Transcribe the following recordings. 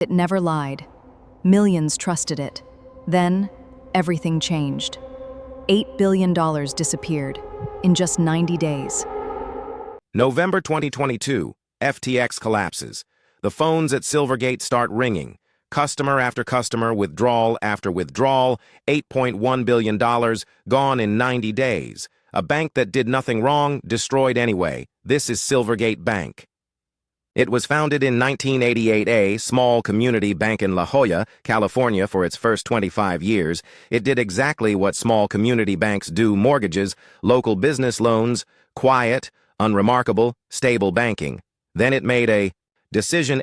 It never lied. Millions trusted it. Then, everything changed. $8 billion disappeared in just 90 days. November 2022, FTX collapses. The phones at Silvergate start ringing. Customer after customer, withdrawal after withdrawal, $8.1 billion gone in 90 days. A bank that did nothing wrong, destroyed anyway. This is Silvergate Bank. It was founded in 1988, a small community bank in La Jolla, California for its first 25 years. It did exactly what small community banks do: mortgages, local business loans, quiet, unremarkable, stable banking. Then it made a decision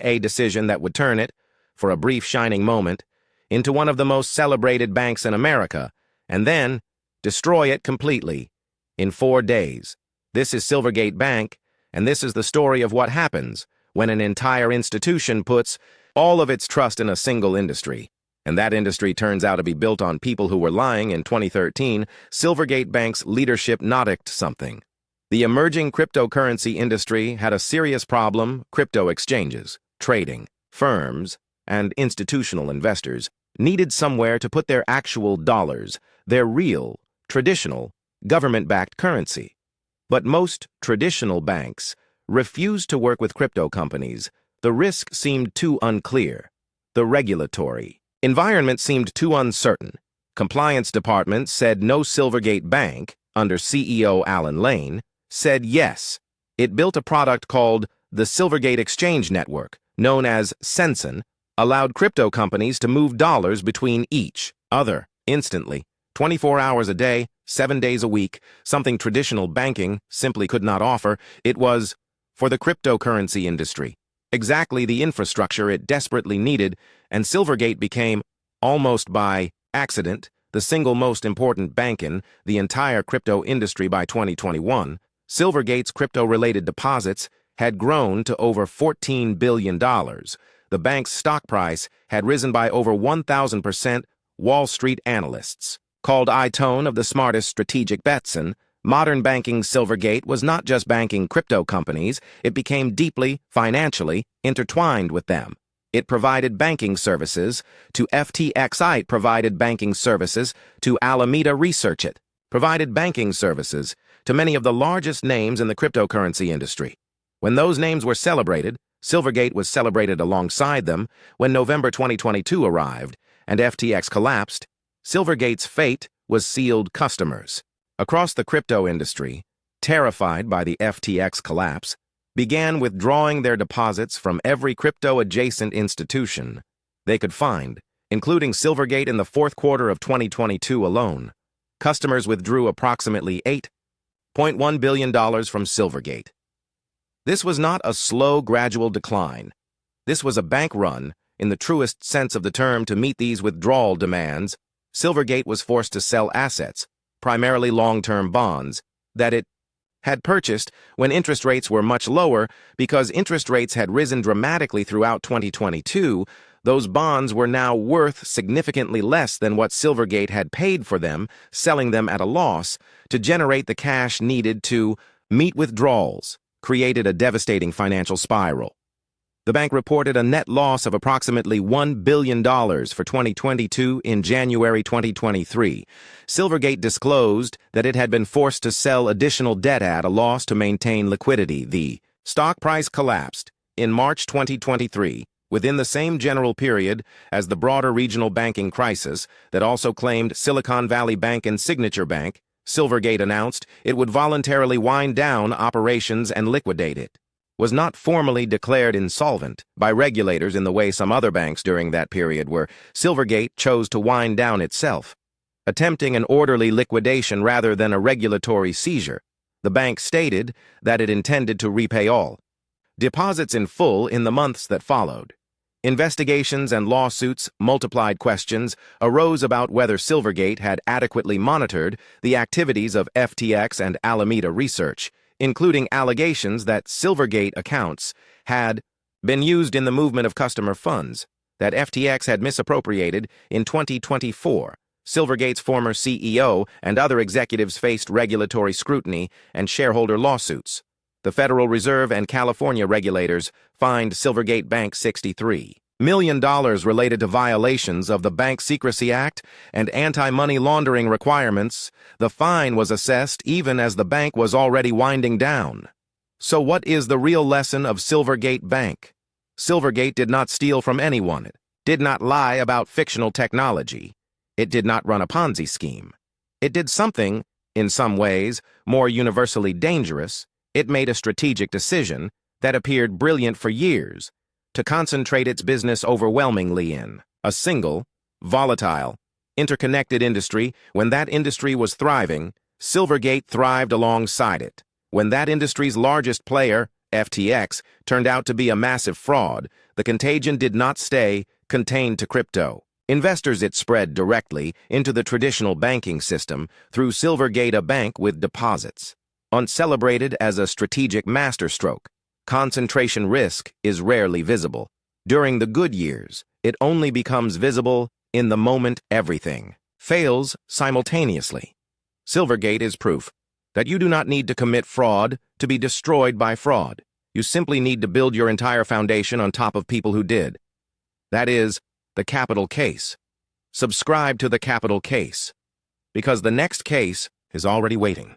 that would turn it, for a brief shining moment, into one of the most celebrated banks in America, and then destroy it completely in 4 days. This is Silvergate Bank, and this is the story of what happens when an entire institution puts all of its trust in a single industry. And that industry turns out to be built on people who were lying. In 2013, Silvergate Bank's leadership noticed something. The emerging cryptocurrency industry had a serious problem. Crypto exchanges, trading, firms, and institutional investors needed somewhere to put their actual dollars, their real, traditional, government-backed currency. But most traditional banks refused to work with crypto companies. The risk seemed too unclear. The regulatory environment seemed too uncertain. Compliance departments said no. Silvergate Bank, under CEO Alan Lane, said yes. It built a product called the Silvergate Exchange Network, known as Sensen, allowed crypto companies to move dollars between each other instantly, 24 hours a day, 7 days a week, something traditional banking simply could not offer. It was, for the cryptocurrency industry, exactly the infrastructure it desperately needed, and Silvergate became, almost by accident, the single most important bank in the entire crypto industry by 2021. Silvergate's crypto-related deposits had grown to over $14 billion. The bank's stock price had risen by over 1,000%. Wall Street analysts called I-tone of the smartest strategic bets in modern banking. Silvergate was not just banking crypto companies, it became deeply, financially intertwined with them. It provided banking services to FTX. It provided banking services to Alameda Research. It provided banking services to many of the largest names in the cryptocurrency industry. When those names were celebrated, Silvergate was celebrated alongside them. When November 2022 arrived and FTX collapsed, Silvergate's fate was sealed. Customers across the crypto industry, terrified by the FTX collapse, began withdrawing their deposits from every crypto-adjacent institution they could find, including Silvergate. In the fourth quarter of 2022 alone, customers withdrew approximately $8.1 billion from Silvergate. This was not a slow, gradual decline. This was a bank run, in the truest sense of the term. To meet these withdrawal demands, Silvergate was forced to sell assets, primarily long-term bonds, that it had purchased when interest rates were much lower. Because interest rates had risen dramatically throughout 2022, those bonds were now worth significantly less than what Silvergate had paid for them, selling them at a loss to generate the cash needed to meet withdrawals. Created a devastating financial spiral. The bank reported a net loss of approximately $1 billion for 2022. In January 2023, Silvergate disclosed that it had been forced to sell additional debt at a loss to maintain liquidity. The stock price collapsed in March 2023, within the same general period as the broader regional banking crisis that also claimed Silicon Valley Bank and Signature Bank. Silvergate announced it would voluntarily wind down operations and liquidate it. Was not formally declared insolvent by regulators in the way some other banks during that period were. Silvergate chose to wind down itself, attempting an orderly liquidation rather than a regulatory seizure. The bank stated that it intended to repay all deposits in full in the months that followed. Investigations and lawsuits, multiplied questions arose about whether Silvergate had adequately monitored the activities of FTX and Alameda Research, including allegations that Silvergate accounts had been used in the movement of customer funds that FTX had misappropriated. In 2024, Silvergate's former CEO and other executives faced regulatory scrutiny and shareholder lawsuits. The Federal Reserve and California regulators fined Silvergate Bank $63 million related to violations of the Bank Secrecy Act and anti-money laundering requirements. The fine was assessed even as the bank was already winding down. So what is the real lesson of Silvergate Bank? Silvergate did not steal from anyone. It did not lie about fictional technology. It did not run a Ponzi scheme. It did something, in some ways, more universally dangerous. It made a strategic decision that appeared brilliant for years to concentrate its business overwhelmingly in a single, volatile, interconnected industry. When that industry was thriving, Silvergate thrived alongside it. When that industry's largest player, FTX, turned out to be a massive fraud, the contagion did not stay contained to crypto. Investors it spread directly into the traditional banking system through Silvergate, a bank with deposits. Uncelebrated as a strategic masterstroke, concentration risk is rarely visible. During the good years, it only becomes visible in the moment everything fails simultaneously. Silvergate is proof that you do not need to commit fraud to be destroyed by fraud. You simply need to build your entire foundation on top of people who did. That is, the capital case. Subscribe to the capital case, because the next case is already waiting.